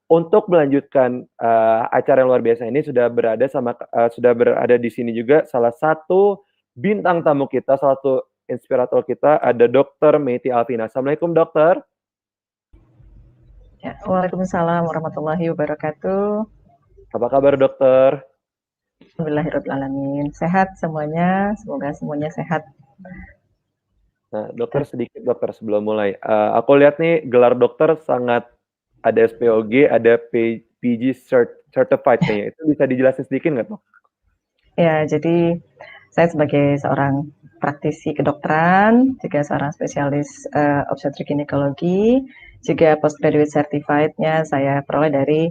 Untuk melanjutkan, acara yang luar biasa ini sudah berada di sini juga salah satu bintang tamu kita, salah satu inspirator kita, ada Dokter Meity Alfina. Assalamualaikum dokter. Ya, Waalaikumsalam warahmatullahi wabarakatuh. Apa kabar dokter? Alhamdulillahirrahmanirrahim. Sehat semuanya, semoga semuanya sehat. Nah, dokter sedikit dokter sebelum mulai. Aku lihat nih gelar dokter sangat ada SPOG, ada PG certified kayaknya. Itu bisa dijelasin sedikit nggak dok? Ya, jadi saya sebagai seorang praktisi kedokteran, juga seorang spesialis obstetrik ginekologi, juga postgraduate certified-nya saya peroleh dari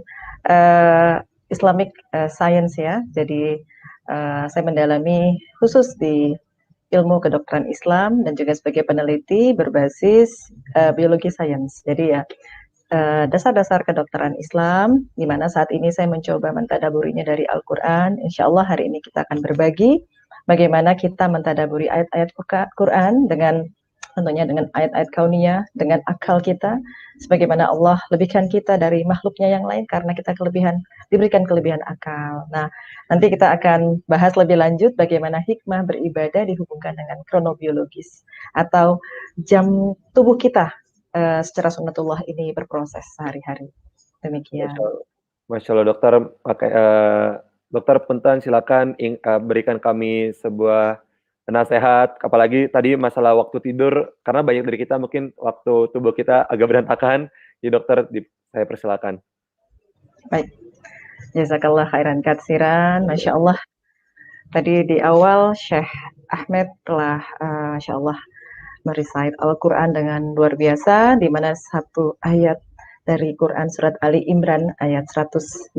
Islamic Science ya. Jadi saya mendalami khusus di ilmu kedokteran Islam dan juga sebagai peneliti berbasis biologi sains. Jadi ya dasar-dasar kedokteran Islam, di mana saat ini saya mencoba mentadaburinya dari Al-Quran. Insya Allah hari ini kita akan berbagi bagaimana kita mentadaburi ayat-ayat Quran dengan tentunya dengan ayat-ayat kauniyah, dengan akal kita, sebagaimana Allah lebihkan kita dari makhluknya yang lain karena kita diberikan kelebihan akal. Nah, nanti kita akan bahas lebih lanjut bagaimana hikmah beribadah dihubungkan dengan kronobiologis atau jam tubuh kita secara sunnatullah ini berproses sehari-hari. Masya Demikian. Allah, Masya Allah dokter. Dokter punten silakan berikan kami sebuah nasihat, apalagi tadi masalah waktu tidur, karena banyak dari kita mungkin waktu tubuh kita agak berantakan. Jadi dokter, saya persilakan. Baik. Jazakallah khairan katsiran. Masya Allah. Tadi di awal Syekh Ahmed telah Masya Allah merecite Al-Quran dengan luar biasa, di mana satu ayat dari Quran surat Ali Imran ayat 190.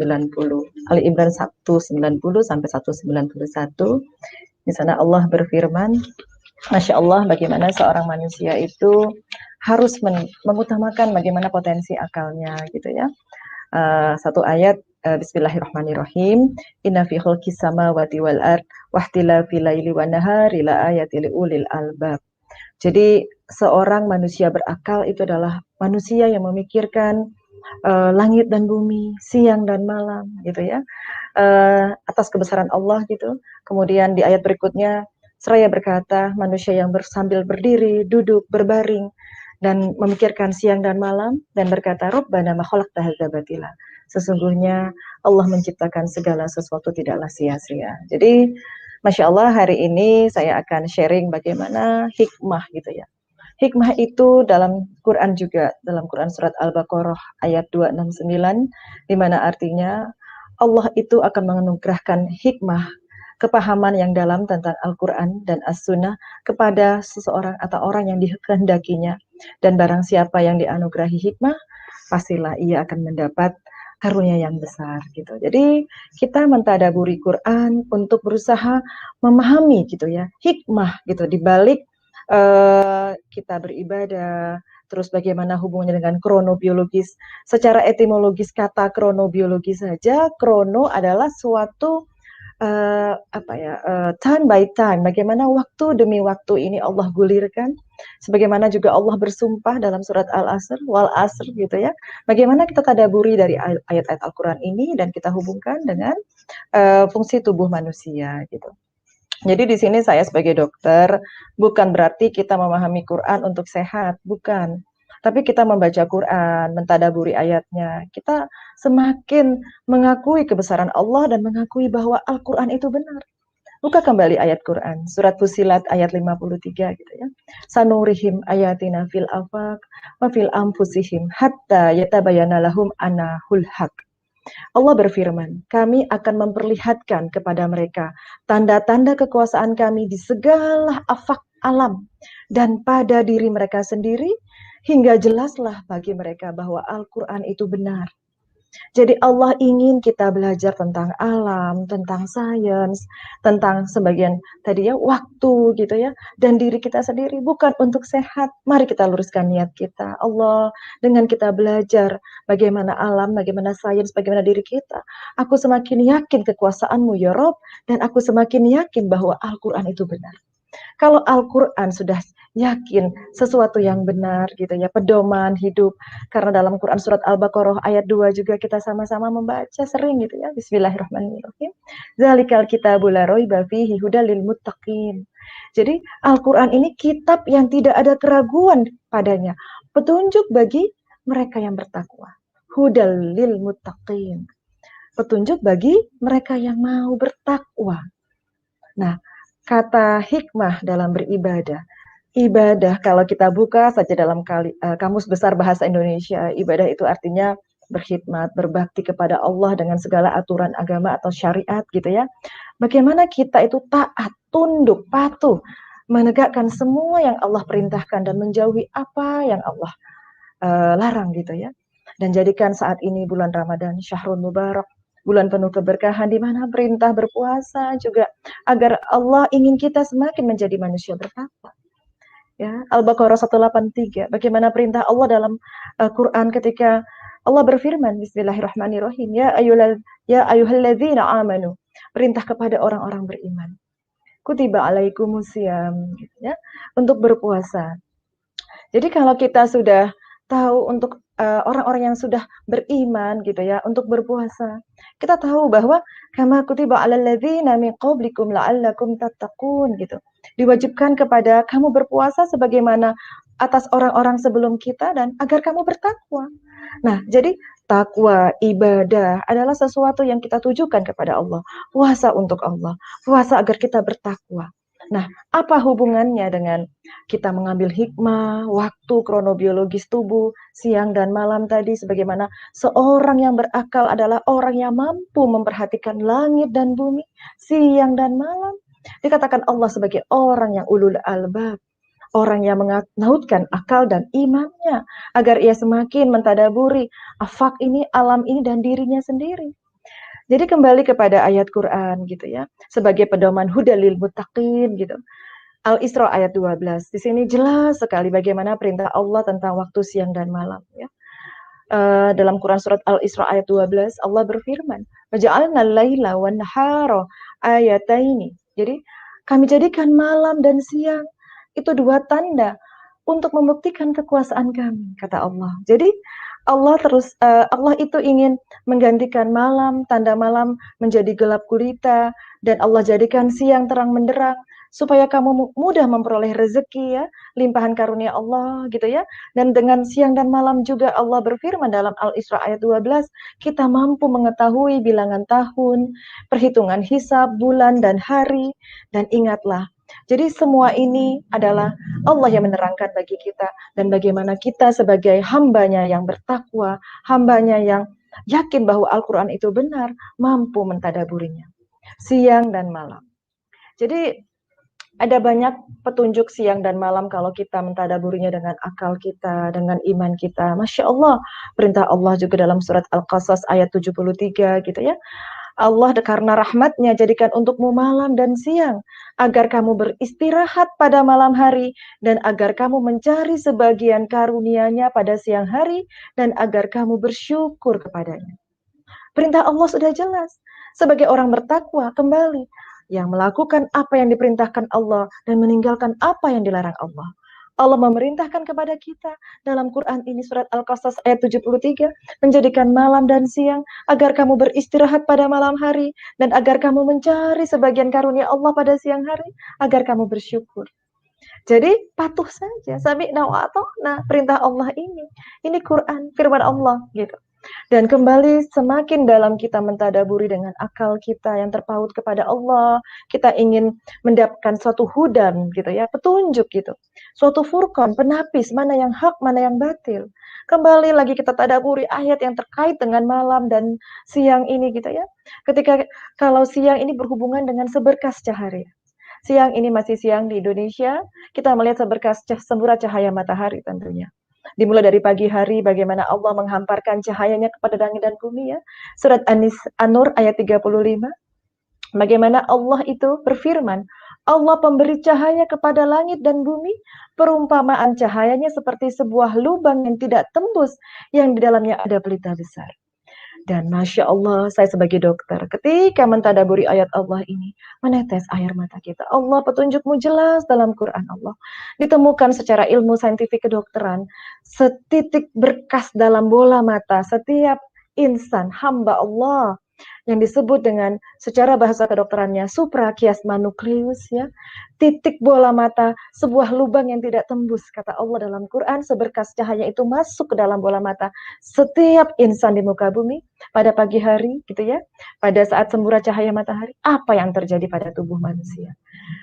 Ali Imran 190 sampai 191. Di sana Allah berfirman, Masya Allah, bagaimana seorang manusia itu harus mengutamakan bagaimana potensi akalnya, gitu ya. Satu ayat, Bismillahirrahmanirrahim. Inna fi khalqis samawati wal ard wahtilafil laili wan nahari la ayatil ulil albab. Jadi seorang manusia berakal itu adalah manusia yang memikirkan langit dan bumi, siang dan malam, gitu ya, atas kebesaran Allah gitu. Kemudian di ayat berikutnya, seraya berkata, manusia yang sambil berdiri, duduk, berbaring, dan memikirkan siang dan malam, dan berkata, Rabbana ma khalaqta hadza batila. Sesungguhnya Allah menciptakan segala sesuatu tidaklah sia-sia. Jadi, Masya Allah hari ini saya akan sharing bagaimana hikmah gitu ya. Hikmah itu dalam Quran juga, dalam Quran surat Al-Baqarah ayat 269, di mana artinya Allah itu akan menganugerahkan hikmah, kepahaman yang dalam tentang Al-Quran dan As-Sunnah kepada seseorang atau orang yang dikehendakinya. Dan barang siapa yang dianugerahi hikmah, pastilah ia akan mendapat karunia yang besar gitu. Jadi kita mentadaburi Quran untuk berusaha memahami gitu ya, hikmah gitu di balik kita beribadah, terus bagaimana hubungannya dengan kronobiologis. Secara etimologis kata kronobiologis saja, krono adalah suatu time by time, bagaimana waktu demi waktu ini Allah gulirkan, sebagaimana juga Allah bersumpah dalam surat Al-Asr, wal asr gitu ya. Bagaimana kita tadaburi dari ayat-ayat Al-Quran ini dan kita hubungkan dengan fungsi tubuh manusia gitu. Jadi di sini saya sebagai dokter bukan berarti kita memahami Quran untuk sehat, bukan. Tapi kita membaca Quran, mentadaburi ayatnya, kita semakin mengakui kebesaran Allah dan mengakui bahwa Al-Quran itu benar. Buka kembali ayat Quran, surat Fusilat ayat 53 gitu ya. Sanurihim ayatina fil afaq wa fil anfusihim hatta yatabayana lahum anahul haq. Allah berfirman, kami akan memperlihatkan kepada mereka tanda-tanda kekuasaan kami di segala afak alam dan pada diri mereka sendiri, hingga jelaslah bagi mereka bahwa Al-Quran itu benar. Jadi Allah ingin kita belajar tentang alam, tentang sains, tentang sebagian tadi ya waktu gitu ya, dan diri kita sendiri bukan untuk sehat. Mari kita luruskan niat kita. Allah, dengan kita belajar bagaimana alam, bagaimana sains, bagaimana diri kita, aku semakin yakin kekuasaan-Mu ya Rob, dan aku semakin yakin bahwa Al-Quran itu benar. Kalau Al-Quran sudah yakin sesuatu yang benar gitu ya, pedoman hidup. Karena dalam Quran surat Al-Baqarah ayat 2 juga kita sama-sama membaca sering gitu ya. Bismillahirrahmanirrahim. Zalikal kitabul la raiba fihi hudal lil muttaqin. Jadi Al-Quran ini kitab yang tidak ada keraguan padanya. Petunjuk bagi mereka yang bertakwa. Hudal lil muttaqin. Petunjuk bagi mereka yang mau bertakwa. Nah, kata hikmah dalam beribadah. Ibadah kalau kita buka saja dalam Kamus Besar Bahasa Indonesia, ibadah itu artinya berkhidmat, berbakti kepada Allah dengan segala aturan agama atau syariat gitu ya. Bagaimana kita itu taat, tunduk, patuh, menegakkan semua yang Allah perintahkan dan menjauhi apa yang Allah larang gitu ya. Dan jadikan saat ini bulan Ramadan, Syahrul Mubarak, bulan penuh keberkahan di mana perintah berpuasa juga agar Allah ingin kita semakin menjadi manusia bertakwa. Ya, Al-Baqarah 183. Bagaimana perintah Allah dalam Quran ketika Allah berfirman, Bismillahirrahmanirrahim, ya ayyuhalladzina amanu. Perintah kepada orang-orang beriman. Kutiba alaikumusiyam, gitu ya, untuk berpuasa. Jadi kalau kita sudah tahu untuk orang-orang yang sudah beriman gitu ya, untuk berpuasa. Kita tahu bahwa kama kutiba 'alal ladzina min qablikum la'allakum tattaqun gitu. Diwajibkan kepada kamu berpuasa sebagaimana atas orang-orang sebelum kita dan agar kamu bertakwa. Nah, jadi takwa, ibadah adalah sesuatu yang kita tujukan kepada Allah. Puasa untuk Allah, puasa agar kita bertakwa. Nah, apa hubungannya dengan kita mengambil hikmah, waktu kronobiologis tubuh, siang dan malam tadi, sebagaimana seorang yang berakal adalah orang yang mampu memperhatikan langit dan bumi, siang dan malam. Dikatakan Allah sebagai orang yang ulul albab, orang yang menautkan akal dan imannya, agar ia semakin mentadaburi afak ini, alam ini, dan dirinya sendiri. Jadi kembali kepada ayat Quran gitu ya, sebagai pedoman hudalil muttaqin gitu. Al-Isra ayat 12. Di sini jelas sekali bagaimana perintah Allah tentang waktu siang dan malam ya. Dalam Quran surat Al-Isra ayat 12 Allah berfirman, "Waja'alna al-laila wan nahara ayataini." Jadi kami jadikan malam dan siang itu dua tanda untuk membuktikan kekuasaan kami, kata Allah. Jadi Allah itu ingin menggantikan malam, tanda malam menjadi gelap gulita, dan Allah jadikan siang terang menderang supaya kamu mudah memperoleh rezeki ya, limpahan karunia Allah gitu ya. Dan dengan siang dan malam juga Allah berfirman dalam Al-Isra ayat 12, kita mampu mengetahui bilangan tahun, perhitungan hisab, bulan dan hari, dan ingatlah, jadi semua ini adalah Allah yang menerangkan bagi kita, dan bagaimana kita sebagai hambanya yang bertakwa, hambanya yang yakin bahwa Al-Quran itu benar, mampu mentadaburinya siang dan malam. Jadi ada banyak petunjuk siang dan malam kalau kita mentadaburinya dengan akal kita, dengan iman kita. Masya Allah, perintah Allah juga dalam surat Al-Qasas ayat 73 gitu ya. Allah karena rahmatnya jadikan untukmu malam dan siang, agar kamu beristirahat pada malam hari, dan agar kamu mencari sebagian karunia-Nya pada siang hari, dan agar kamu bersyukur kepadanya. Perintah Allah sudah jelas. Sebagai orang bertakwa, kembali, yang melakukan apa yang diperintahkan Allah, dan meninggalkan apa yang dilarang Allah. Allah memerintahkan kepada kita dalam Quran ini surat Al-Qasas ayat 73, menjadikan malam dan siang agar kamu beristirahat pada malam hari, dan agar kamu mencari sebagian karunia Allah pada siang hari, agar kamu bersyukur. Jadi patuh saja, sami'na wa ata'na, perintah Allah ini. Ini Quran, firman Allah gitu. Dan kembali semakin dalam kita mentadaburi dengan akal kita yang terpaut kepada Allah, kita ingin mendapatkan suatu hudan gitu ya, petunjuk gitu. Suatu furqan, penapis, mana yang hak, mana yang batil. Kembali lagi kita tadaburi ayat yang terkait dengan malam dan siang ini gitu ya. Ketika kalau siang ini berhubungan dengan seberkas cahaya. Siang ini masih siang di Indonesia, kita melihat seberkas semburat cahaya matahari tentunya. Dimulai dari pagi hari bagaimana Allah menghamparkan cahayanya kepada langit dan bumi ya. Surat An-Nur ayat 35. Bagaimana Allah itu berfirman, Allah pemberi cahaya kepada langit dan bumi, perumpamaan cahayanya seperti sebuah lubang yang tidak tembus, yang di dalamnya ada pelita besar. Dan Masya Allah, saya sebagai dokter, ketika mentadaburi ayat Allah ini, menetes air mata kita. Allah, petunjukmu jelas dalam Quran Allah. Ditemukan secara ilmu saintifik kedokteran, setitik berkas dalam bola mata setiap insan, hamba Allah, yang disebut dengan secara bahasa kedokterannya suprachiasma nucleus, ya, titik bola mata, sebuah lubang yang tidak tembus, kata Allah dalam Quran, seberkas cahaya itu masuk ke dalam bola mata setiap insan di muka bumi pada pagi hari, gitu ya, pada saat semburat cahaya matahari. Apa yang terjadi pada tubuh manusia?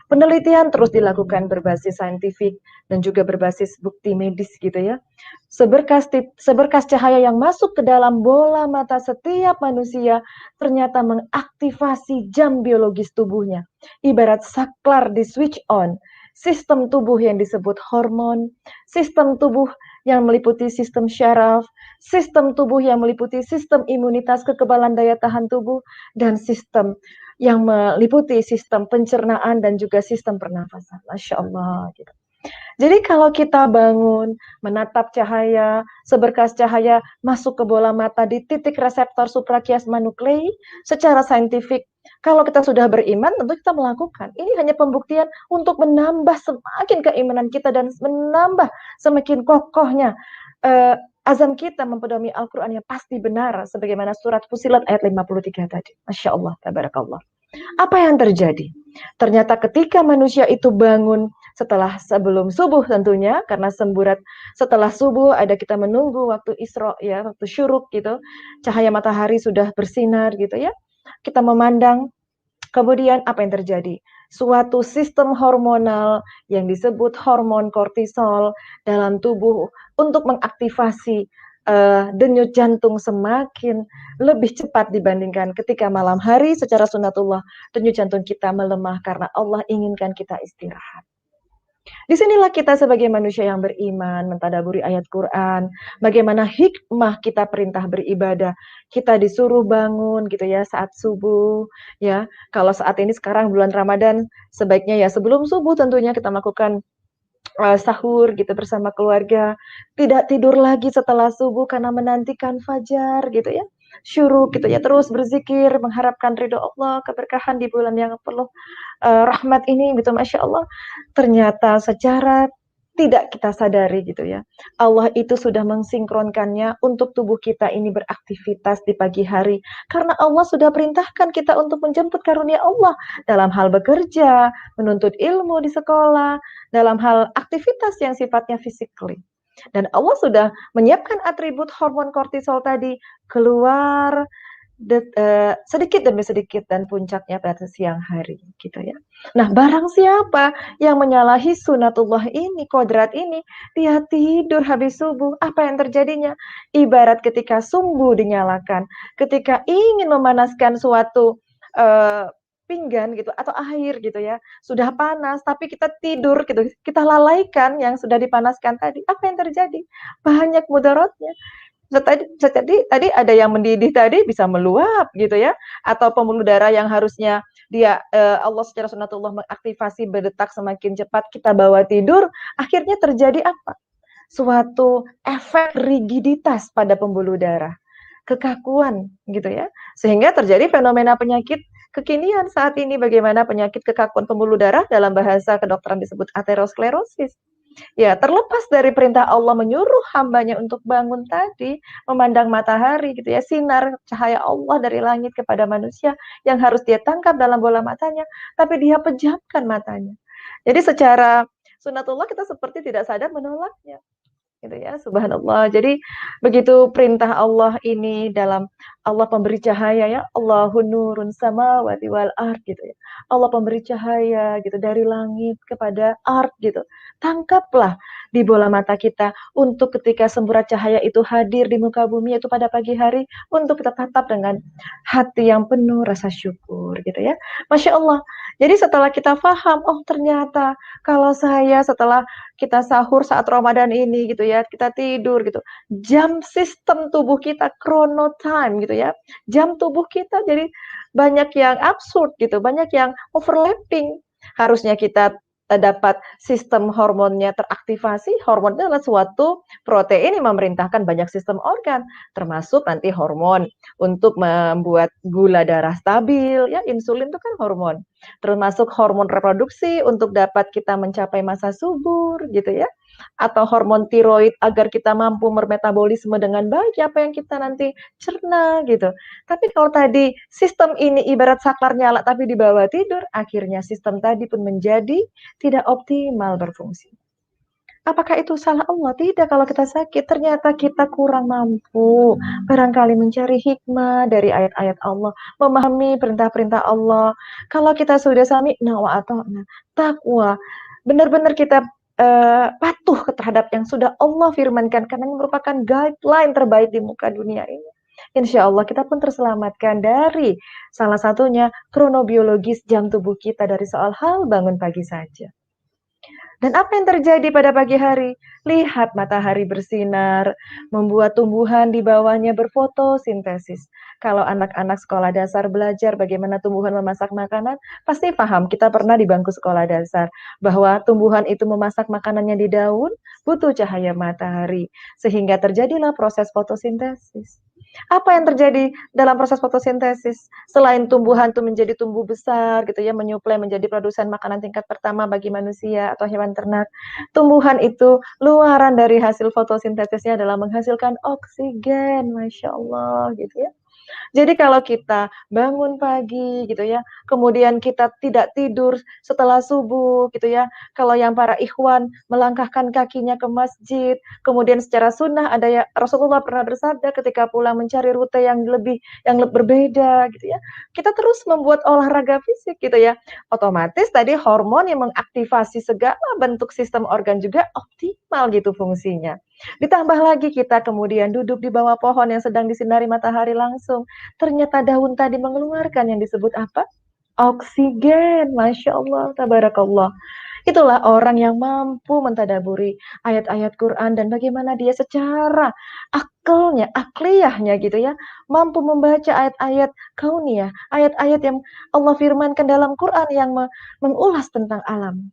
Penelitian terus dilakukan berbasis saintifik dan juga berbasis bukti medis, gitu ya. Seberkas cahaya yang masuk ke dalam bola mata setiap manusia ternyata mengaktifasi jam biologis tubuhnya. Ibarat saklar di switch on, sistem tubuh yang disebut hormon, sistem tubuh yang meliputi sistem syaraf, sistem tubuh yang meliputi sistem imunitas, kekebalan daya tahan tubuh, dan sistem yang meliputi sistem pencernaan dan juga sistem pernafasan. Masya Allah. Gitu. Jadi kalau kita bangun, menatap cahaya, seberkas cahaya masuk ke bola mata di titik reseptor suprachiasma nuclei, secara saintifik, kalau kita sudah beriman, tentu kita melakukan. Ini hanya pembuktian untuk menambah semakin keimanan kita dan menambah semakin kokohnya azam kita mempedomi Al-Quran yang pasti benar, sebagaimana surat Fussilat ayat 53 tadi. Masya Allah, tabarakallah. Apa yang terjadi? Ternyata ketika manusia itu bangun setelah sebelum subuh tentunya, karena semburat setelah subuh ada kita menunggu waktu Isra, ya, waktu syuruk gitu, cahaya matahari sudah bersinar gitu ya, kita memandang, kemudian apa yang terjadi? Suatu sistem hormonal yang disebut hormon kortisol dalam tubuh untuk mengaktifasi denyut jantung semakin lebih cepat dibandingkan ketika malam hari. Secara sunatullah, denyut jantung kita melemah karena Allah inginkan kita istirahat. Disinilah kita sebagai manusia yang beriman, mentadaburi ayat Quran, bagaimana hikmah kita perintah beribadah. Kita disuruh bangun gitu ya saat subuh, ya. Kalau saat ini sekarang bulan Ramadan, sebaiknya ya sebelum subuh tentunya kita melakukan sahur gitu bersama keluarga, tidak tidur lagi setelah subuh karena menantikan fajar gitu ya, syuruk gitu ya, terus berzikir mengharapkan ridho Allah, keberkahan di bulan yang penuh rahmat ini gitu. Masya Allah, ternyata secara tidak kita sadari gitu ya, Allah itu sudah mensinkronkannya untuk tubuh kita ini beraktivitas di pagi hari, karena Allah sudah perintahkan kita untuk menjemput karunia Allah dalam hal bekerja, menuntut ilmu di sekolah, dalam hal aktivitas yang sifatnya physically. Dan Allah sudah menyiapkan atribut hormon kortisol tadi keluar sedikit demi sedikit dan puncaknya pada siang hari gitu ya. Nah, barang siapa yang menyalahi sunatullah ini, kodrat ini, dia tidur habis subuh, apa yang terjadinya? Ibarat ketika sumbu dinyalakan, ketika ingin memanaskan suatu pinggan gitu atau air gitu ya, sudah panas tapi kita tidur gitu, kita lalaikan yang sudah dipanaskan tadi, apa yang terjadi? Banyak mudaratnya. Tadi ada yang mendidih tadi bisa meluap gitu ya, atau pembuluh darah yang harusnya dia Allah secara sunatullah mengaktifasi berdetak semakin cepat, kita bawa tidur, akhirnya terjadi apa? Suatu efek rigiditas pada pembuluh darah, kekakuan gitu ya, sehingga terjadi fenomena penyakit kekinian saat ini. Bagaimana penyakit kekakuan pembuluh darah dalam bahasa kedokteran disebut aterosklerosis. Ya, terlepas dari perintah Allah menyuruh hambanya untuk bangun tadi, memandang matahari gitu ya, sinar cahaya Allah dari langit kepada manusia yang harus dia tangkap dalam bola matanya, tapi dia pejamkan matanya. Jadi secara sunatullah kita seperti tidak sadar menolaknya. Gitu ya, subhanallah. Jadi begitu perintah Allah ini dalam Allah pemberi cahaya ya, Allahun nurun samawati wal ard gitu ya. Allah pemberi cahaya gitu dari langit kepada ard gitu. Tangkaplah di bola mata kita untuk ketika semburat cahaya itu hadir di muka bumi itu pada pagi hari, untuk kita tatap dengan hati yang penuh rasa syukur gitu ya. Masya Allah. Jadi setelah kita paham, oh ternyata kalau saya setelah kita sahur saat Ramadan ini gitu ya, kita tidur gitu, jam sistem tubuh kita chrono time gitu ya, jam tubuh kita jadi banyak yang absurd gitu, banyak yang overlapping. Harusnya kita dapat sistem hormonnya teraktivasi. Hormon itu adalah suatu protein yang memerintahkan banyak sistem organ, termasuk nanti hormon untuk membuat gula darah stabil, ya insulin itu kan hormon. Termasuk hormon reproduksi untuk dapat kita mencapai masa subur gitu ya. Atau hormon tiroid agar kita mampu bermetabolisme dengan baik apa yang kita nanti cerna gitu. Tapi kalau tadi sistem ini ibarat saklar nyala tapi di bawah tidur, akhirnya sistem tadi pun menjadi tidak optimal berfungsi. Apakah itu salah Allah? Tidak, kalau kita sakit, ternyata kita kurang mampu barangkali mencari hikmah dari ayat-ayat Allah, memahami perintah-perintah Allah. Kalau kita sudah sami'na wa ata'na, takwa, benar-benar kita patuh terhadap yang sudah Allah firmankan, karena ini merupakan guideline terbaik di muka dunia ini. Insya Allah kita pun terselamatkan dari salah satunya kronobiologis jam tubuh kita dari soal hal bangun pagi saja. Dan apa yang terjadi pada pagi hari? Lihat matahari bersinar, membuat tumbuhan di bawahnya berfotosintesis. Kalau anak-anak sekolah dasar belajar bagaimana tumbuhan memasak makanan, pasti paham, kita pernah di bangku sekolah dasar, bahwa tumbuhan itu memasak makanannya di daun, butuh cahaya matahari, sehingga terjadilah proses fotosintesis. Apa yang terjadi dalam proses fotosintesis? Selain tumbuhan itu menjadi tumbuh besar gitu ya, menyuplai menjadi produsen makanan tingkat pertama bagi manusia atau hewan ternak. Tumbuhan itu luaran dari hasil fotosintesisnya adalah menghasilkan oksigen, Masya Allah gitu ya. Jadi kalau kita bangun pagi gitu ya, kemudian kita tidak tidur setelah subuh gitu ya, kalau yang para ikhwan melangkahkan kakinya ke masjid, kemudian secara sunnah ada ya Rasulullah pernah bersabda ketika pulang mencari rute yang berbeda gitu ya. Kita terus membuat olahraga fisik gitu ya. Otomatis tadi hormon yang mengaktifasi segala bentuk sistem organ juga optimal gitu fungsinya. Ditambah lagi kita kemudian duduk di bawah pohon yang sedang disinari matahari langsung. Ternyata daun tadi mengeluarkan yang disebut apa? Oksigen. Masya Allah, tabarakallah. Itulah orang yang mampu mentadaburi ayat-ayat Quran dan bagaimana dia secara akalnya, akliyahnya gitu ya, mampu membaca ayat-ayat kauniyah, ayat-ayat yang Allah firmankan dalam Quran yang mengulas tentang alam.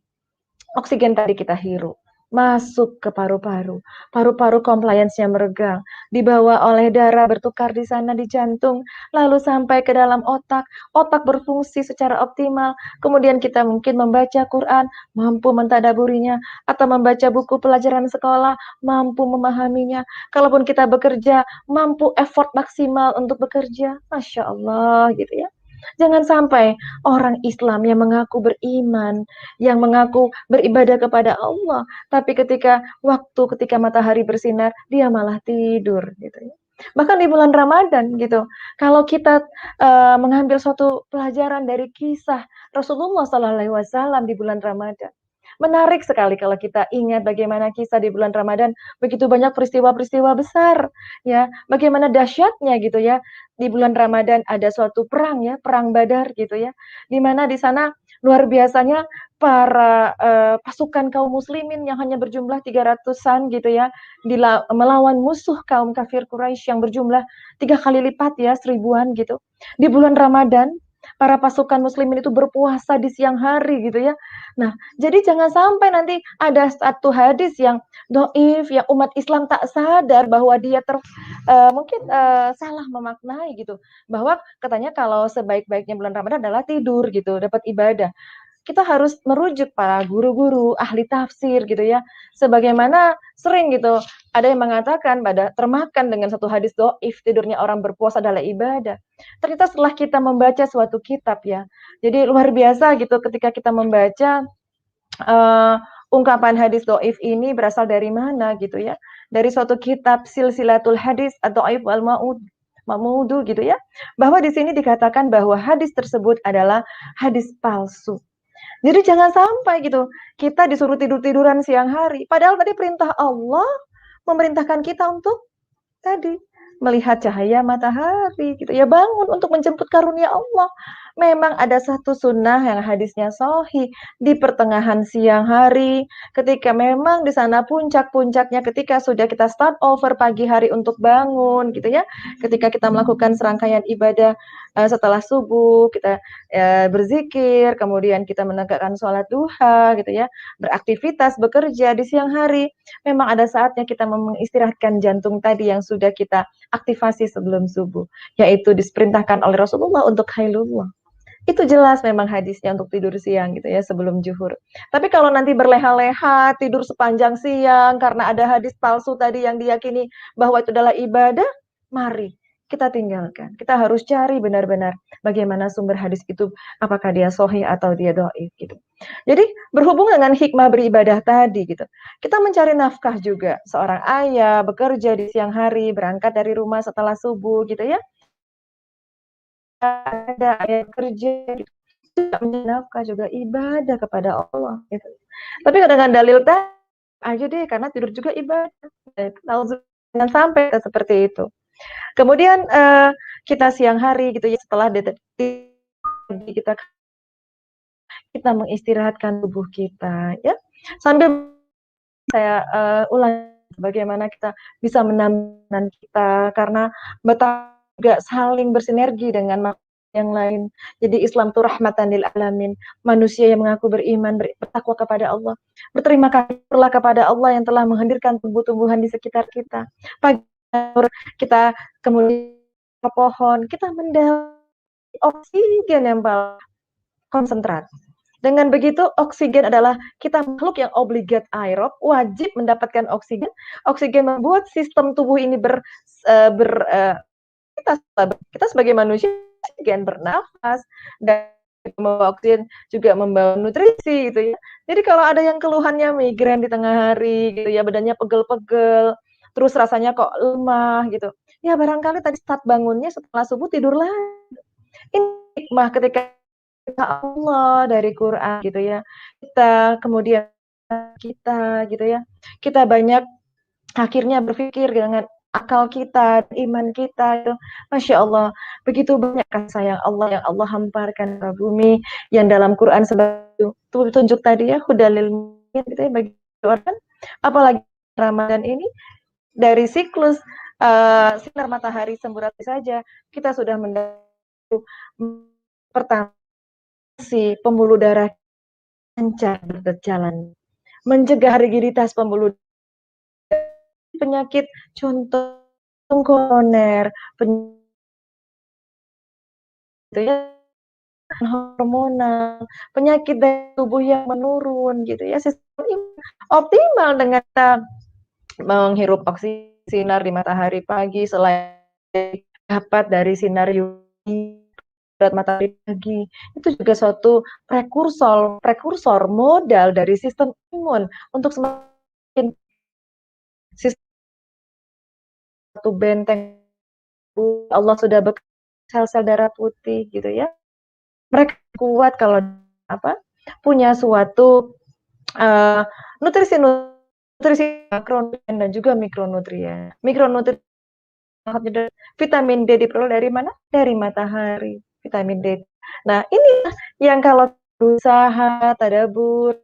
Oksigen tadi kita hirup, masuk ke paru-paru, paru-paru compliance-nya meregang, dibawa oleh darah bertukar di sana di jantung, lalu sampai ke dalam otak, otak berfungsi secara optimal, kemudian kita mungkin membaca Quran, mampu mentadaburinya, atau membaca buku pelajaran sekolah, mampu memahaminya, kalaupun kita bekerja, mampu effort maksimal untuk bekerja, Masya Allah gitu ya. Jangan sampai orang Islam yang mengaku beriman, yang mengaku beribadah kepada Allah, tapi ketika matahari bersinar, dia malah tidur gitu ya. Bahkan di bulan Ramadan gitu, kalau kita mengambil suatu pelajaran dari kisah Rasulullah SAW di bulan Ramadan. Menarik sekali kalau kita ingat bagaimana kisah di bulan Ramadan, begitu banyak peristiwa-peristiwa besar, ya. Bagaimana dahsyatnya gitu ya, di bulan Ramadan ada suatu perang ya, perang Badar gitu ya, di mana di sana luar biasanya para pasukan kaum muslimin yang hanya berjumlah 300-an gitu ya, melawan musuh kaum kafir Quraisy yang berjumlah 3 kali lipat ya, 1000-an gitu. Di bulan Ramadan, para pasukan muslimin itu berpuasa di siang hari gitu ya. Nah, jadi jangan sampai nanti ada satu hadis yang dhaif, yang umat Islam tak sadar bahwa dia mungkin salah memaknai gitu. Bahwa katanya kalau sebaik-baiknya bulan Ramadan adalah tidur gitu, dapat ibadah. Kita harus merujuk para guru-guru, ahli tafsir gitu ya. Sebagaimana sering gitu, ada yang mengatakan pada termakan dengan satu hadis dhaif, tidurnya orang berpuasa adalah ibadah. Ternyata setelah kita membaca suatu kitab ya, jadi luar biasa gitu ketika kita membaca ungkapan hadis dhaif ini berasal dari mana gitu ya. Dari suatu kitab Silsilatul Hadis ad-Dhaif wal Ma'mudu gitu ya. Bahwa di sini dikatakan bahwa hadis tersebut adalah hadis palsu. Jadi jangan sampai gitu, kita disuruh tidur-tiduran siang hari, padahal tadi perintah Allah memerintahkan kita untuk tadi melihat cahaya matahari gitu ya, bangun untuk menjemput karunia Allah. Memang ada satu sunnah yang hadisnya sahih di pertengahan siang hari, ketika memang di sana puncak-puncaknya ketika sudah kita start over pagi hari untuk bangun gitu ya. Ketika kita melakukan serangkaian ibadah setelah subuh, kita berzikir, kemudian kita menegakkan sholat duha gitu ya, beraktivitas, bekerja di siang hari. Memang ada saatnya kita mengistirahatkan jantung tadi yang sudah kita aktivasi sebelum subuh, yaitu diperintahkan oleh Rasulullah untuk hailullah. Itu jelas memang hadisnya untuk tidur siang gitu ya sebelum zuhur. Tapi kalau nanti berleha-leha tidur sepanjang siang karena ada hadis palsu tadi yang diyakini bahwa itu adalah ibadah, mari kita tinggalkan. Kita harus cari benar-benar bagaimana sumber hadis itu, apakah dia sahih atau dia dhaif gitu. Jadi berhubung dengan hikmah beribadah tadi gitu. Kita mencari nafkah juga. Seorang ayah bekerja di siang hari, berangkat dari rumah setelah subuh gitu ya. Ada ayah kerja gitu. Juga mencari nafkah, juga ibadah kepada Allah gitu. Tapi dengan dalil tadi aja deh karena tidur juga ibadah. Jangan sampai seperti itu. Kemudian kita siang hari gitu ya setelah deteksi kita mengistirahatkan tubuh kita ya. Sambil saya ulangi bagaimana kita bisa menambah kita karena betapa juga saling bersinergi dengan yang lain. Jadi Islam itu rahmatan lil alamin. Manusia yang mengaku beriman, bertakwa kepada Allah, berterima kasihlah kepada Allah yang telah menghadirkan tumbuh-tumbuhan di sekitar kita. Pagi kita kemudian ke pohon, kita mendapat oksigen yang paling konsentrat. Dengan begitu, oksigen adalah kita makhluk yang obligat aerob, wajib mendapatkan oksigen. Oksigen membuat sistem tubuh ini kita sebagai manusia oksigen bernafas dan membawa oksigen juga membawa nutrisi gitu ya. Jadi kalau ada yang keluhannya migrain di tengah hari gitu ya, badannya pegel-pegel, terus rasanya kok lemah gitu. Ya barangkali tadi start bangunnya setelah subuh tidur lagi. Ini hikmah ketika Allah dari Quran gitu ya. Kemudian kita gitu ya. Kita banyak akhirnya berpikir dengan akal kita, iman kita itu, Masya Allah, begitu banyak kasih sayang Allah yang Allah hamparkan ke bumi, yang dalam Quran sebagai tunjuk tadi ya, hudalil mu'minin gitu ya, bagi orang, apalagi Ramadan ini, dari siklus sinar matahari semburat saja, kita sudah mendapat pertama si pembuluh darah lancar berjalan, mencegah rigiditas pembuluh penyakit contoh koroner, hormonal, penyakit dari tubuh yang menurun gitu ya. Sistem ini optimal dengan kita menghirup oksigen sinar di matahari pagi selain dapat dari sinar UV matahari pagi. Itu juga suatu prekursor modal dari sistem imun untuk semakin sistem satu benteng Allah sudah sel-sel darah putih gitu ya. Mereka kuat kalau punya suatu nutrisi makronutrien dan juga mikronutrien. Mikronutrien vitamin D diperoleh dari mana? Dari matahari. Vitamin D. Nah, ini yang kalau berusaha tadabbur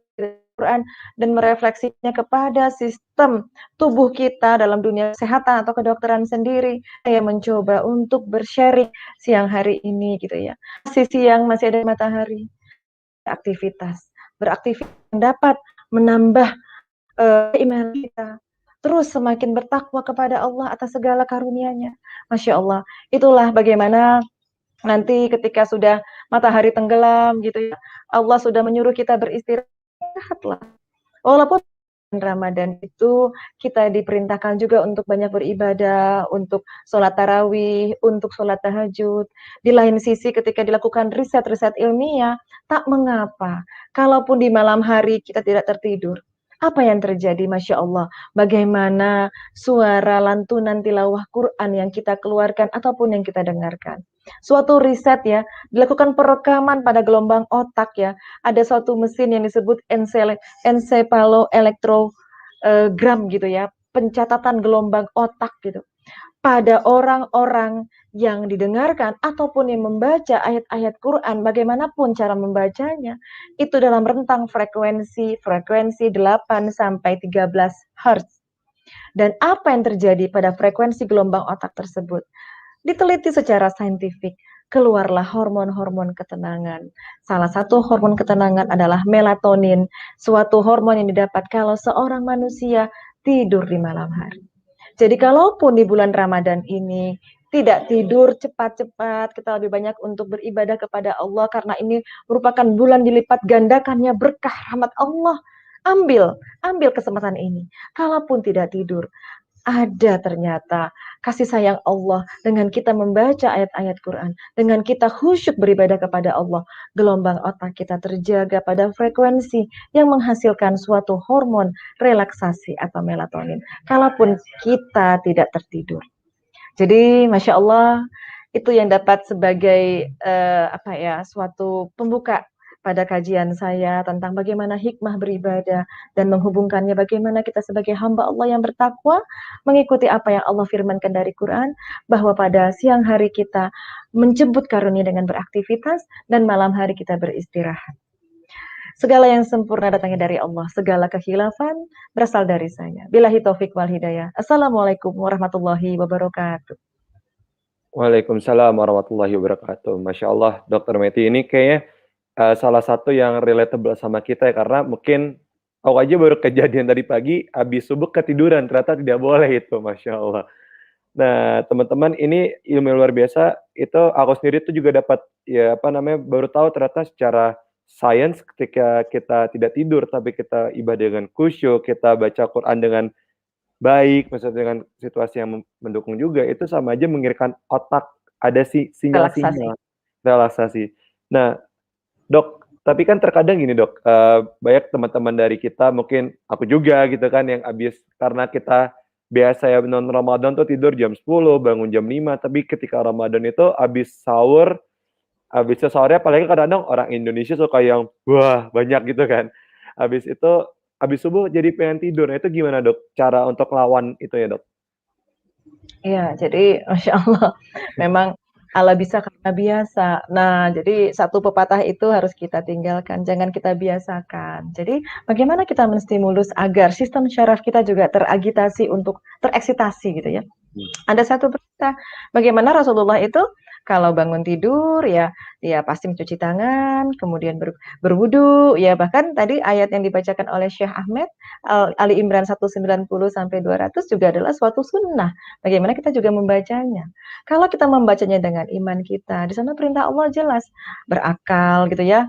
Quran dan merefleksinya kepada sistem tubuh kita dalam dunia kesehatan atau kedokteran sendiri, saya mencoba untuk bersharing siang hari ini gitu ya. Masih siang, masih ada matahari, beraktivitas dapat menambah iman kita, terus semakin bertakwa kepada Allah atas segala karunia-Nya. Masya Allah, itulah bagaimana nanti ketika sudah matahari tenggelam gitu ya, Allah sudah menyuruh kita beristirahatlah. Walaupun Ramadan itu kita diperintahkan juga untuk banyak beribadah, untuk sholat tarawih, untuk sholat tahajud. Di lain sisi ketika dilakukan riset-riset ilmiah, tak mengapa. Kalaupun di malam hari kita tidak tertidur, apa yang terjadi? Masya Allah, bagaimana suara lantunan tilawah Quran yang kita keluarkan ataupun yang kita dengarkan. Suatu riset ya, dilakukan perekaman pada gelombang otak ya. Ada suatu mesin yang disebut encephaloelektrogram gitu ya, pencatatan gelombang otak gitu. pada orang-orang yang didengarkan ataupun yang membaca ayat-ayat Quran, bagaimanapun cara membacanya, itu dalam rentang frekuensi 8 sampai 13 Hz. Dan apa yang terjadi pada frekuensi gelombang otak tersebut? Diteliti secara saintifik, keluarlah hormon-hormon ketenangan. Salah satu hormon ketenangan adalah melatonin, suatu hormon yang didapat kalau seorang manusia tidur di malam hari. Jadi kalaupun di bulan Ramadan ini tidak tidur cepat-cepat, kita lebih banyak untuk beribadah kepada Allah karena ini merupakan bulan dilipat gandakannya berkah rahmat Allah. Ambil kesempatan ini. Kalaupun tidak tidur, ada ternyata kasih sayang Allah dengan kita membaca ayat-ayat Quran, dengan kita khusyuk beribadah kepada Allah, gelombang otak kita terjaga pada frekuensi yang menghasilkan suatu hormon relaksasi atau melatonin. Kalaupun kita tidak tertidur. Jadi, masya Allah, itu yang dapat sebagai suatu pembuka pada kajian saya tentang bagaimana hikmah beribadah dan menghubungkannya bagaimana kita sebagai hamba Allah yang bertakwa mengikuti apa yang Allah firmankan dari Quran, bahwa pada siang hari kita menjemput karunia dengan beraktivitas dan malam hari kita beristirahat. Segala yang sempurna datangnya dari Allah, segala kekhilafan berasal dari saya. Billahi taufik wal hidayah. Assalamualaikum warahmatullahi wabarakatuh. Waalaikumsalam warahmatullahi wabarakatuh. Masya Allah, Dokter Meti ini kayaknya salah satu yang relatable sama kita ya, karena mungkin aku aja baru kejadian tadi pagi, habis subuh ketiduran, ternyata tidak boleh itu, Masya Allah. Nah, teman-teman, ini ilmu yang luar biasa, itu aku sendiri tuh juga dapat, ya apa namanya, baru tahu ternyata secara sains ketika kita tidak tidur, tapi kita ibadah dengan khusyuk, kita baca Quran dengan baik, maksudnya dengan situasi yang mendukung juga, itu sama aja mengirimkan otak ada Relaksasi. sinyal-sinyal relaksasi. Nah, Dok, tapi kan terkadang gini Dok, banyak teman-teman dari kita, mungkin aku juga gitu kan, yang habis karena kita biasa ya non Ramadan tuh tidur jam 10, bangun jam 5, tapi ketika Ramadan itu habis sahurnya apalagi kadang-kadang orang Indonesia suka yang, wah banyak gitu kan. Habis itu, habis subuh jadi pengen tidur. Nah itu gimana Dok, cara untuk lawan itu ya Dok? Iya, jadi masya Allah, memang ala bisa karena biasa. Nah, jadi satu pepatah itu harus kita tinggalkan, jangan kita biasakan. Jadi, bagaimana kita menstimulus agar sistem syaraf kita juga teragitasi untuk tereksitasi gitu ya. Hmm. Ada satu berita, bagaimana Rasulullah itu kalau bangun tidur ya, dia pasti mencuci tangan, kemudian berwudu, ya bahkan tadi ayat yang dibacakan oleh Syekh Ahmed, Ali Imran 190 sampai 200 juga adalah suatu sunnah. Bagaimana kita juga membacanya. Kalau kita membacanya dengan iman kita, di sana perintah Allah jelas, berakal gitu ya.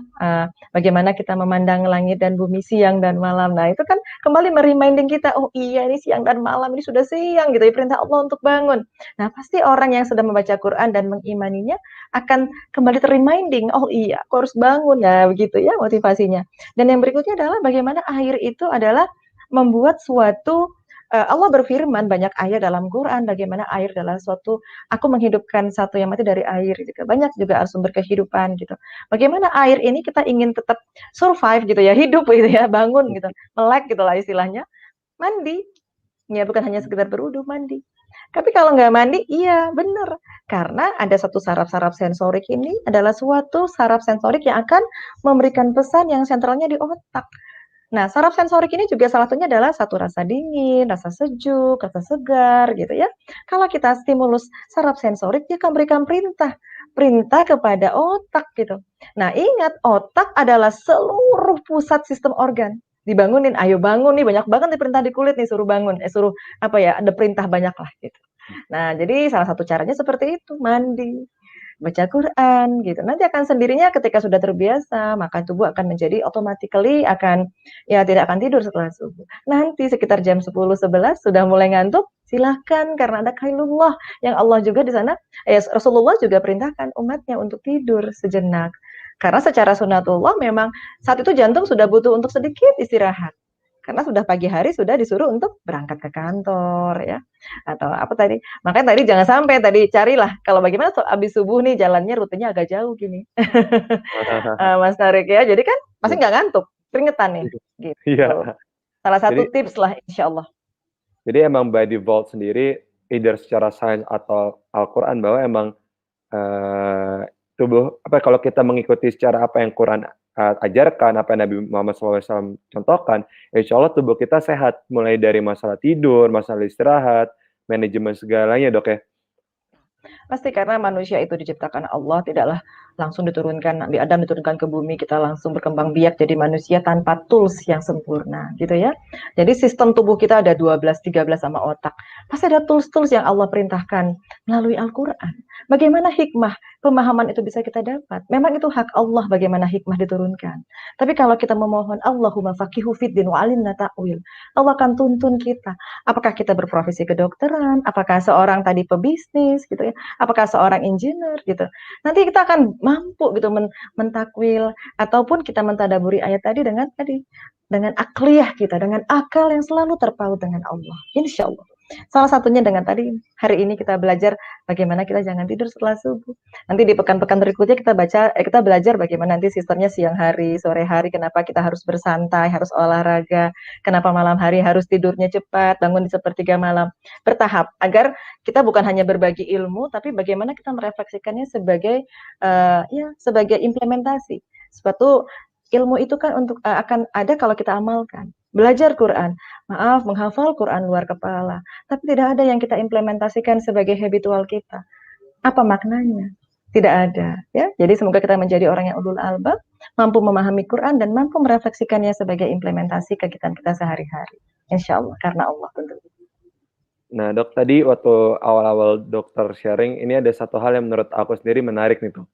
Bagaimana kita memandang langit dan bumi siang dan malam. Nah, itu kan kembali mereminding kita, oh iya ini siang dan malam, ini sudah siang gitu ya, perintah Allah untuk bangun. Nah, pasti orang yang sedang membaca Quran dan mengimaninya akan kembali ter-reminding, oh iya, aku harus bangun ya, begitu ya motivasinya. Dan yang berikutnya adalah bagaimana air itu adalah membuat suatu Allah berfirman banyak ayat dalam Quran bagaimana air adalah suatu aku menghidupkan satu yang mati dari air gitu. Banyak juga sumber kehidupan gitu. Bagaimana air ini kita ingin tetap survive gitu ya, hidup gitu ya, bangun gitu. Melek gitu lah istilahnya. Mandi. Ya bukan hanya sekedar berwudu, mandi. Tapi kalau nggak mandi, iya benar. Karena ada satu saraf-saraf sensorik ini adalah suatu saraf sensorik yang akan memberikan pesan yang sentralnya di otak. Nah, saraf sensorik ini juga salah satunya adalah satu rasa dingin, rasa sejuk, rasa segar gitu ya. Kalau kita stimulus saraf sensorik, dia akan berikan perintah kepada otak gitu. Nah, ingat otak adalah seluruh pusat sistem organ. Dibangunin, ayo bangun nih, banyak banget nih perintah di kulit nih, suruh bangun, suruh apa ya, ada perintah banyak lah gitu. Nah, jadi salah satu caranya seperti itu, mandi, baca Quran gitu. Nanti akan sendirinya ketika sudah terbiasa, maka tubuh akan menjadi automatically akan ya tidak akan tidur setelah subuh. Nanti sekitar jam 10, 11 sudah mulai ngantuk, silahkan karena ada kailullah yang Allah juga di sana, Rasulullah juga perintahkan umatnya untuk tidur sejenak. Karena secara sunatullah memang saat itu jantung sudah butuh untuk sedikit istirahat. Karena sudah pagi hari sudah disuruh untuk berangkat ke kantor ya. Atau apa tadi? Makanya tadi jangan sampai tadi carilah kalau bagaimana habis subuh nih jalannya rutenya agak jauh gini. Mas Tarik ya. Jadi kan pasti nggak ngantuk, keringetan nih gitu. Iya. Salah Jadi satu tips lah insyaallah. jadi emang by default sendiri either secara sains atau Al-Quran bahwa emang tubuh kalau kita mengikuti secara apa yang Quran ajarkan, apa yang Nabi Muhammad SAW contohkan, insya Allah tubuh kita sehat, mulai dari masalah tidur, masalah istirahat, manajemen segalanya, Dok, ya? Pasti karena manusia itu diciptakan Allah, tidaklah langsung diturunkan, Nabi Adam diturunkan ke bumi, kita langsung berkembang biak jadi manusia tanpa tools yang sempurna, gitu ya. Jadi sistem tubuh kita ada 12, 13 sama otak. Pasti ada tools-tools yang Allah perintahkan melalui Al-Quran. Bagaimana hikmah, pemahaman itu bisa kita dapat. Memang itu hak Allah bagaimana hikmah diturunkan. Tapi kalau kita memohon, Allahumma faqihu fiddin wa alimna ta'wil, Allah akan tuntun kita. Apakah kita berprofesi kedokteran, apakah seorang tadi pebisnis, gitu ya, apakah seorang engineer gitu. Nanti kita akan mampu gitu mentakwil ataupun kita mentadaburi ayat tadi dengan akliyah kita, dengan akal yang selalu terpaut dengan Allah. Insya Allah. Salah satunya dengan tadi hari ini kita belajar bagaimana kita jangan tidur setelah subuh. Nanti di pekan-pekan berikutnya kita belajar bagaimana nanti sistemnya siang hari, sore hari, kenapa kita harus bersantai, harus olahraga, kenapa malam hari harus tidurnya cepat, bangun di sepertiga malam, bertahap agar kita bukan hanya berbagi ilmu, tapi bagaimana kita merefleksikannya sebagai sebagai implementasi. Suatu ilmu itu kan akan ada kalau kita amalkan. Belajar Quran, menghafal Quran luar kepala, tapi tidak ada yang kita implementasikan sebagai habitual kita. Apa maknanya? Tidak ada, ya. Jadi semoga kita menjadi orang yang ulul albab, mampu memahami Quran dan mampu merefleksikannya sebagai implementasi kegiatan kita sehari-hari. Insya Allah, karena Allah tentunya. Nah, Dok, tadi waktu awal-awal dokter sharing, ini ada satu hal yang menurut aku sendiri menarik nih, tuh.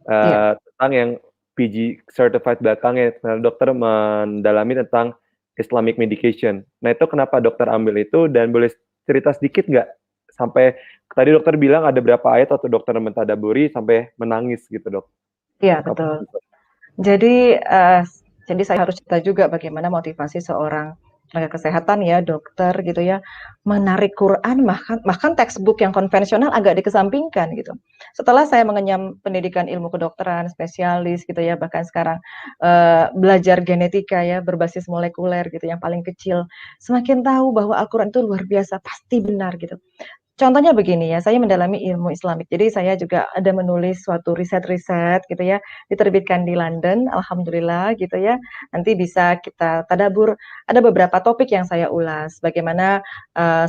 Tentang yang PG certified belakangnya, dokter mendalami tentang Islamic medication. Nah, itu kenapa dokter ambil itu dan boleh cerita sedikit nggak? Sampai tadi dokter bilang ada berapa ayat waktu dokter mentadaburi sampai menangis gitu, Dok. Iya, betul. Jadi saya harus cerita juga bagaimana motivasi seorang tenaga kesehatan ya, dokter gitu ya, menarik Quran bahkan textbook yang konvensional agak dikesampingkan gitu. Setelah saya mengenyam pendidikan ilmu kedokteran, spesialis gitu ya, bahkan sekarang belajar genetika ya, berbasis molekuler gitu yang paling kecil, semakin tahu bahwa Al-Quran itu luar biasa, pasti benar gitu. Contohnya begini ya, saya mendalami ilmu Islamik, jadi saya juga ada menulis suatu riset-riset gitu ya, diterbitkan di London, alhamdulillah gitu ya. Nanti bisa kita tadabur, ada beberapa topik yang saya ulas, bagaimana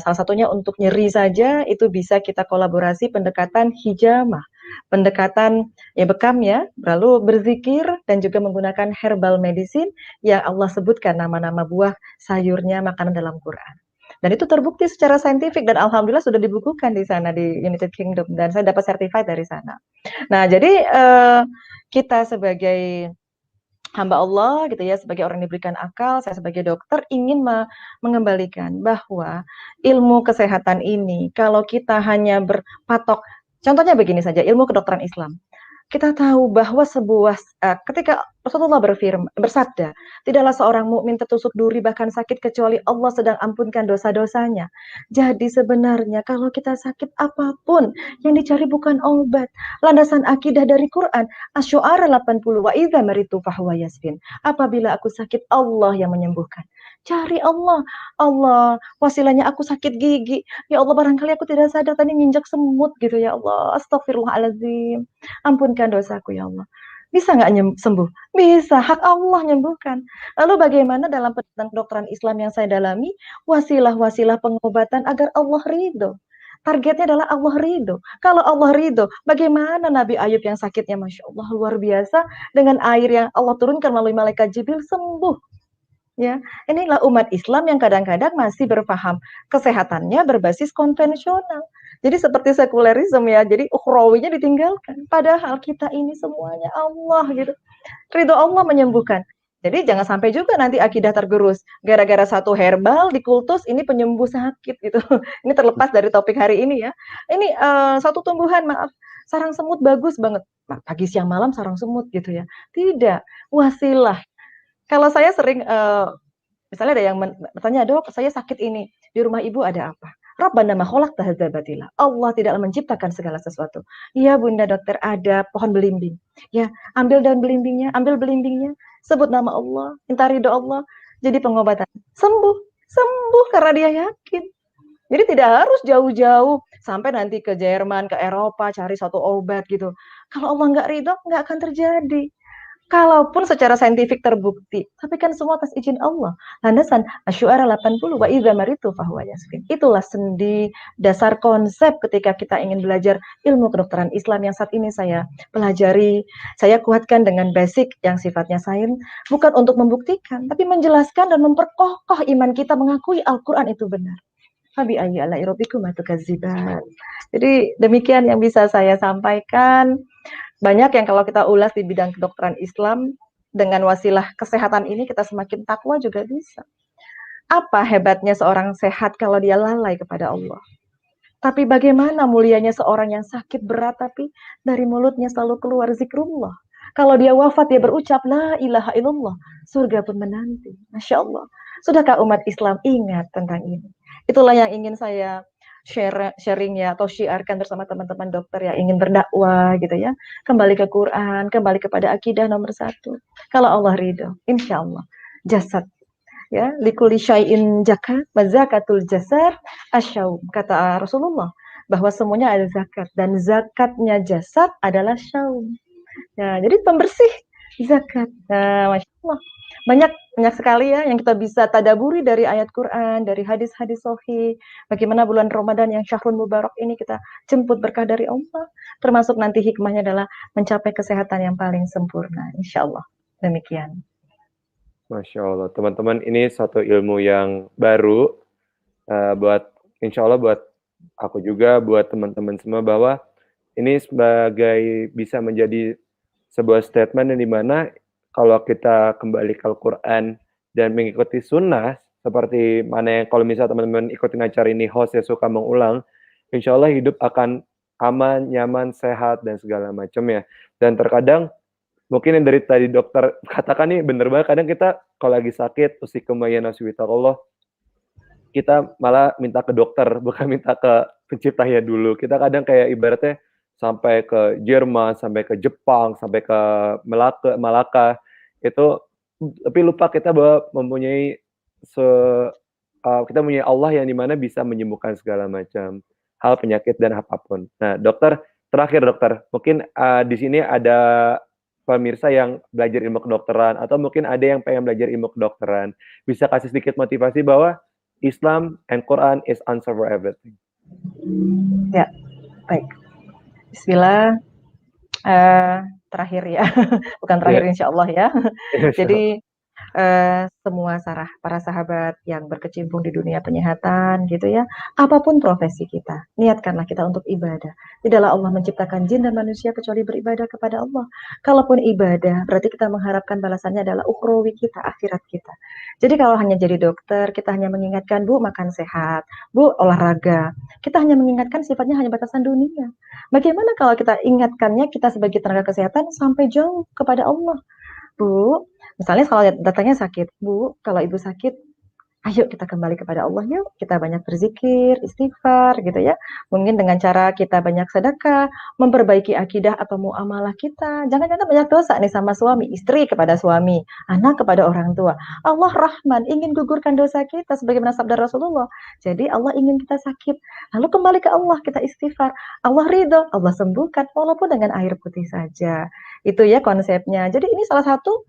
salah satunya untuk nyeri saja itu bisa kita kolaborasi pendekatan hijamah, pendekatan ya bekam ya, lalu berzikir dan juga menggunakan herbal medicine yang Allah sebutkan nama-nama buah sayurnya makanan dalam Quran. Dan itu terbukti secara saintifik dan alhamdulillah sudah dibukukan di sana di United Kingdom dan saya dapat certified dari sana. Nah, jadi kita sebagai hamba Allah gitu ya, sebagai orang yang diberikan akal, saya sebagai dokter ingin mengembalikan bahwa ilmu kesehatan ini kalau kita hanya berpatok, contohnya begini saja, ilmu kedokteran Islam. Kita tahu bahwa ketika Rasulullah bersabda, tidaklah seorang mukmin tertusuk duri bahkan sakit kecuali Allah sedang ampunkan dosa-dosanya. Jadi sebenarnya kalau kita sakit apapun yang dicari bukan obat. Landasan akidah dari Quran, Asy-Syu'ara 80 wa idza maritu fahuwa yasfin. Apabila aku sakit Allah yang menyembuhkan. Cari Allah. Allah, wasilahnya aku sakit gigi. Ya Allah, barangkali aku tidak sadar tadi nginjak semut gitu ya Allah. Astagfirullahalazim. Ampunkan dosaku ya Allah. Bisa nggak sembuh? Bisa, hak Allah nyembuhkan. Lalu bagaimana dalam pendidikan kedokteran Islam yang saya dalami, wasilah-wasilah pengobatan agar Allah ridho. Targetnya adalah Allah ridho. Kalau Allah ridho, bagaimana Nabi Ayub yang sakitnya Masya Allah luar biasa, dengan air yang Allah turunkan melalui malaikat Jibril sembuh. Ya, inilah umat Islam yang kadang-kadang masih berpaham kesehatannya berbasis konvensional. Jadi seperti sekulerisme ya, jadi ukhrawinya ditinggalkan. Padahal kita ini semuanya Allah gitu. Ridho Allah menyembuhkan. Jadi jangan sampai juga nanti akidah tergerus. Gara-gara satu herbal dikultus ini penyembuh sakit gitu. Ini terlepas dari topik hari ini ya. Ini satu tumbuhan, maaf, sarang semut bagus banget. Pagi siang malam sarang semut gitu ya. Tidak, wasilah. Kalau saya sering misalnya ada yang bertanya, "Dok, saya sakit ini, di rumah Ibu ada apa?" Rabbana ma khalaqta hadza batila. Allah tidaklah menciptakan segala sesuatu. Iya, Bunda dokter, ada pohon belimbing. Ya, ambil daun belimbingnya, ambil belimbingnya, sebut nama Allah, minta ridho Allah, jadi pengobatan. Sembuh, sembuh karena dia yakin. Jadi tidak harus jauh-jauh sampai nanti ke Jerman, ke Eropa cari satu obat gitu. Kalau Allah nggak ridho, nggak akan terjadi. Kalaupun secara saintifik terbukti, tapi kan semua atas izin Allah. Landasan Asy-Syu'ara 80 wa idza maritu fahuwa yasfin. Itulah sendi dasar konsep ketika kita ingin belajar ilmu kedokteran Islam yang saat ini saya pelajari, saya kuatkan dengan basic yang sifatnya sains, bukan untuk membuktikan, tapi menjelaskan dan memperkokoh iman kita mengakui Al-Qur'an itu benar. Fabi ayyi ala'i rabbikuma tukadziban. Jadi demikian yang bisa saya sampaikan. Banyak yang kalau kita ulas di bidang kedokteran Islam, dengan wasilah kesehatan ini kita semakin takwa juga bisa. Apa hebatnya seorang sehat kalau dia lalai kepada Allah? Tapi bagaimana mulianya seorang yang sakit berat tapi dari mulutnya selalu keluar zikrullah. Kalau dia wafat dia berucap la ilaha illallah, surga pun menanti. Masya Allah. Sudahkah umat Islam ingat tentang ini? Itulah yang ingin saya sharing ya atau syiarkan bersama teman-teman dokter yang ingin berdakwah gitu ya. Kembali ke Quran, kembali kepada akidah nomor satu. Kalau Allah ridho, insya Allah jasad ya likuli syai'in zakat wa zakatul jasad asyaum, kata Rasulullah bahwa semuanya ada zakat dan zakatnya jasad adalah syaum. Nah, jadi pembersih zakat. Nah, Masya Allah. Banyak sekali ya yang kita bisa tadaburi dari ayat Quran, dari hadis-hadis sahih. Bagaimana bulan Ramadan yang syahrul mubarak ini kita jemput berkah dari Allah. Termasuk nanti hikmahnya adalah mencapai kesehatan yang paling sempurna. Insya Allah. Demikian. Masya Allah, teman-teman, ini suatu ilmu yang baru buat insya Allah buat aku juga, buat teman-teman semua, bahwa ini sebagai bisa menjadi sebuah statement yang dimana kalau kita kembali ke Al-Quran dan mengikuti sunnah, seperti mana yang kalau misalnya teman-teman ikutin acara ini, hostnya suka mengulang, insya Allah hidup akan aman, nyaman, sehat, dan segala macamnya. Dan terkadang mungkin yang dari tadi dokter katakan nih bener banget, kadang kita kalau lagi sakit, usikum ya Allah, kita malah minta ke dokter, bukan minta ke penciptanya dulu. Kita kadang kayak ibaratnya sampai ke Jerman, sampai ke Jepang, sampai ke Malaka, itu tapi lupa kita bahwa mempunyai kita punya Allah yang dimana bisa menyembuhkan segala macam hal, penyakit, dan apapun. Nah, dokter, terakhir dokter, mungkin di sini ada pemirsa yang belajar ilmu kedokteran atau mungkin ada yang pengen belajar ilmu kedokteran, bisa kasih sedikit motivasi bahwa Islam and Quran is answer for everything. Ya, baik. Bismillah. Terakhir ya, bukan terakhir insya Allah ya. Jadi semua para sahabat yang berkecimpung di dunia penyehatan gitu ya, apapun profesi kita, niatkanlah kita untuk ibadah. Tidaklah Allah menciptakan jin dan manusia kecuali beribadah kepada Allah. Kalaupun ibadah, berarti kita mengharapkan balasannya adalah ukhrawi kita, akhirat kita. Jadi kalau hanya jadi dokter, kita hanya mengingatkan, Bu, makan sehat, Bu, olahraga. Kita hanya mengingatkan sifatnya hanya batasan dunia. Bagaimana kalau kita ingatkannya, kita sebagai tenaga kesehatan sampai jauh kepada Allah? Bu, misalnya kalau datanya sakit, Bu, kalau Ibu sakit, ayo kita kembali kepada Allah yuk, kita banyak berzikir, istighfar gitu ya. Mungkin dengan cara kita banyak sedekah, memperbaiki akidah atau muamalah kita. Jangan-jangan banyak dosa nih sama suami, istri kepada suami, anak kepada orang tua. Allah Rahman ingin gugurkan dosa kita sebagaimana sabda Rasulullah. Jadi Allah ingin kita sakit, lalu kembali ke Allah, kita istighfar. Allah ridho, Allah sembuhkan walaupun dengan air putih saja. Itu ya konsepnya. Jadi ini salah satu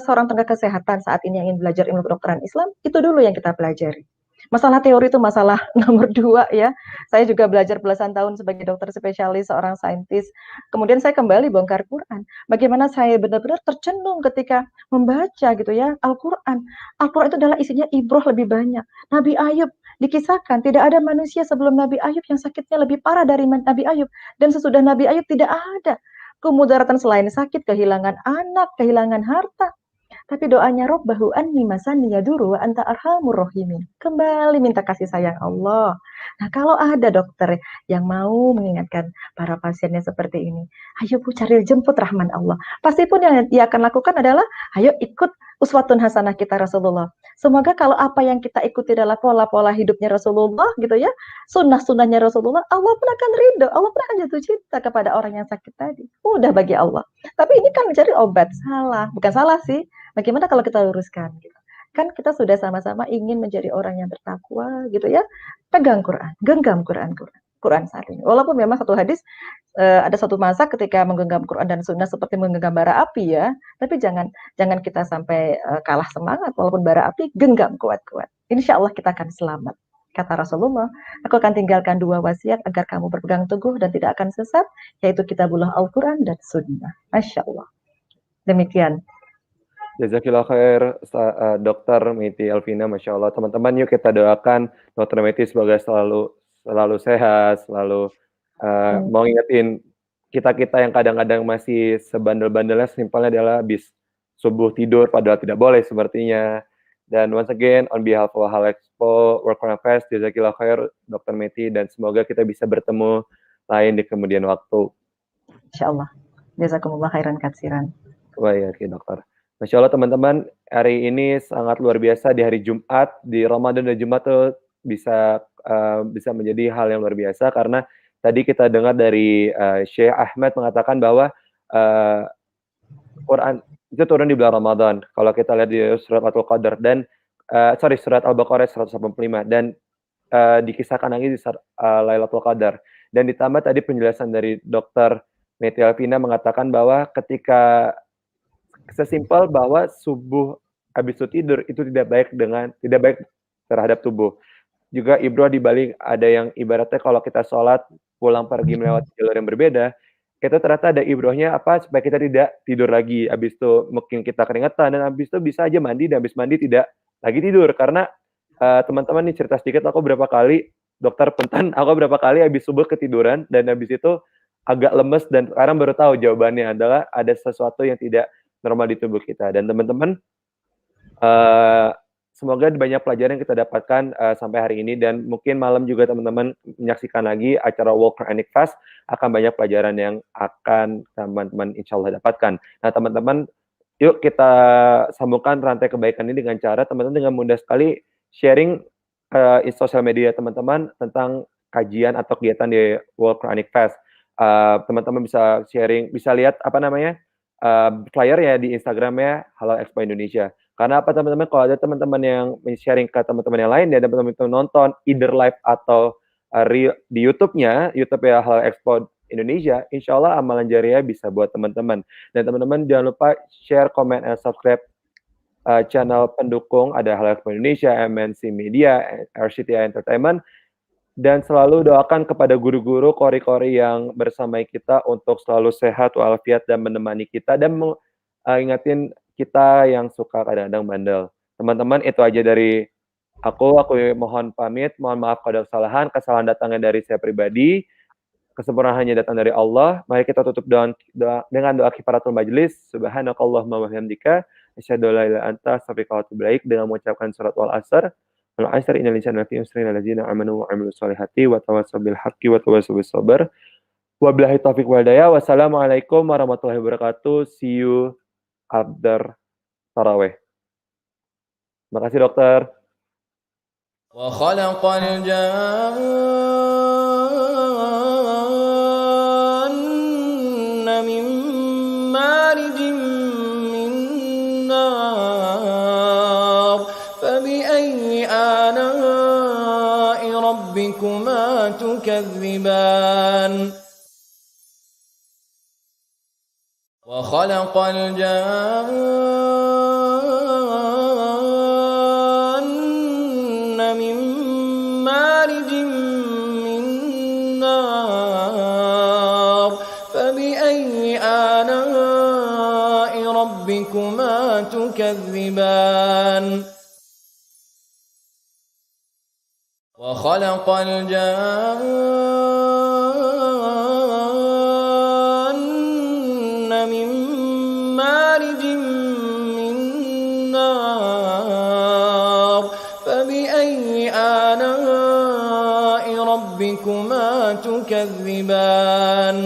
seorang tenaga kesehatan saat ini yang ingin belajar ilmu kedokteran Islam, itu dulu yang kita pelajari. Masalah teori itu masalah nomor 2 ya. Saya juga belajar belasan tahun sebagai dokter spesialis, seorang saintis. Kemudian saya kembali bongkar Quran. Bagaimana saya benar-benar tercenung ketika membaca gitu ya Al-Quran. Al-Quran itu adalah isinya ibroh lebih banyak. Nabi Ayub dikisahkan, tidak ada manusia sebelum Nabi Ayub yang sakitnya lebih parah dari Nabi Ayub. Dan sesudah Nabi Ayub tidak ada kemudaratan selain sakit, kehilangan anak, kehilangan harta. Tapi doanya Rabbahu anni masani yaduru wa anta arhamur rahimin. Kembali minta kasih sayang Allah. Nah, kalau ada dokter yang mau mengingatkan para pasiennya seperti ini, ayo Bu cari jemput rahman Allah. Pasti pun yang dia akan lakukan adalah, ayo ikut uswatun hasanah kita Rasulullah. Semoga kalau apa yang kita ikuti adalah pola-pola hidupnya Rasulullah gitu ya, sunnah-sunnahnya Rasulullah, Allah pun akan ridho, Allah pun akan jatuh cinta kepada orang yang sakit tadi. Mudah bagi Allah. Tapi ini kan mencari obat, salah. Bukan salah sih, bagaimana kalau kita luruskan gitu. Kan kita sudah sama-sama ingin menjadi orang yang bertakwa gitu ya. Pegang Quran, genggam Quran saat ini. Walaupun memang satu hadis ada satu masa ketika menggenggam Quran dan Sunnah seperti menggenggam bara api ya, tapi jangan kita sampai kalah semangat. Walaupun bara api, genggam kuat-kuat. Insya Allah kita akan selamat. Kata Rasulullah, aku akan tinggalkan 2 wasiat agar kamu berpegang teguh dan tidak akan sesat, yaitu kitabullah Al-Quran dan Sunnah. Masya Allah. Demikian. Jazakillah khair, Dokter Meti Elvina, Masya Allah. Teman-teman, yuk kita doakan Dokter Meti semoga selalu sehat, selalu mau ingetin kita yang kadang-kadang masih sebandel-bandelnya, simpelnya adalah habis subuh tidur, padahal tidak boleh sepertinya. Dan once again, on behalf of Hal Expo World Quran Fest, jazakillah khair, Dokter Meti, dan semoga kita bisa bertemu lain di kemudian waktu. Insya Allah. Jazakumullah khairan katsiran. Baik, dokter. Masya Allah teman-teman, hari ini sangat luar biasa di hari Jumat, di Ramadan dan Jumat tuh bisa menjadi hal yang luar biasa karena tadi kita dengar dari Syekh Ahmed mengatakan bahwa Quran itu turun di bulan Ramadan. Kalau kita lihat di surat Al-Qadar dan surat Al-Baqarah 185 dan dikisahkan lagi di Lailatul Qadar. Dan ditambah tadi penjelasan dari Dr. Meti Elvina mengatakan bahwa ketika sesimpel bahwa subuh habis itu tidur itu tidak baik terhadap tubuh. Juga ibroh di balik ada yang ibaratnya kalau kita sholat pulang pergi melewati jalur yang berbeda, itu ternyata ada ibrohnya apa supaya kita tidak tidur lagi. Habis itu mungkin kita keringetan dan habis itu bisa aja mandi dan habis mandi tidak lagi tidur karena teman-teman nih cerita sedikit, aku berapa kali habis subuh ketiduran dan habis itu agak lemes dan sekarang baru tahu jawabannya adalah ada sesuatu yang tidak normal di tubuh kita. Dan teman-teman, semoga banyak pelajaran yang kita dapatkan sampai hari ini dan mungkin malam juga teman-teman menyaksikan lagi acara World Quranic Fest, akan banyak pelajaran yang akan teman-teman insya Allah dapatkan. Nah teman-teman, yuk kita sambungkan rantai kebaikan ini dengan cara teman-teman dengan mudah sekali sharing di sosial media teman-teman tentang kajian atau kegiatan di World Quranic Fest. Teman-teman bisa sharing, bisa lihat flyer ya di Instagramnya Halal Expo Indonesia. Karena apa teman-teman, kalau ada teman-teman yang sharing ke teman-teman yang lain dan teman-teman nonton either live atau di YouTube-nya, YouTube ya Halal Expo Indonesia, insya Allah amalan jariah bisa buat teman-teman. Dan teman-teman jangan lupa share, comment, and subscribe channel pendukung, ada Halal Expo Indonesia, MNC Media, RCTI Entertainment, dan selalu doakan kepada guru-guru kori-kori yang bersama kita untuk selalu sehat walafiat dan menemani kita dan ingatin kita yang suka kadang-kadang bandel. Teman-teman, itu aja dari aku mohon pamit, mohon maaf kalau ada kesalahan datangnya dari saya pribadi, kesempurnaan hanya datang dari Allah. Mari kita tutup dengan doa kifaratul majlis, subhanakallahumma wa bihamdika asyhadu an la ilaha illa anta astaghfiruka wa atubu ilaik, dengan mengucapkan surat Al-Asr. Al-Asr innal insana lafi khusr illa allazina amanu wa 'amilus solihati wa tawassaw bil haqqi wa tawassaw bis sabr. Wabillahi taufiq wal hidayah. Wassalamualaikum warahmatullahi wabarakatuh. See you after tarawih. Terima kasih dokter. Wa khalaqal janna min marijin min nar fabiayyi ala'i rabbikuma tukadziban. وخلق الجن من مارج من نار فبأي آلاء ربكما تكذبان وخلق الجن من مارج من نار فبأي آلاء ربكما تكذبان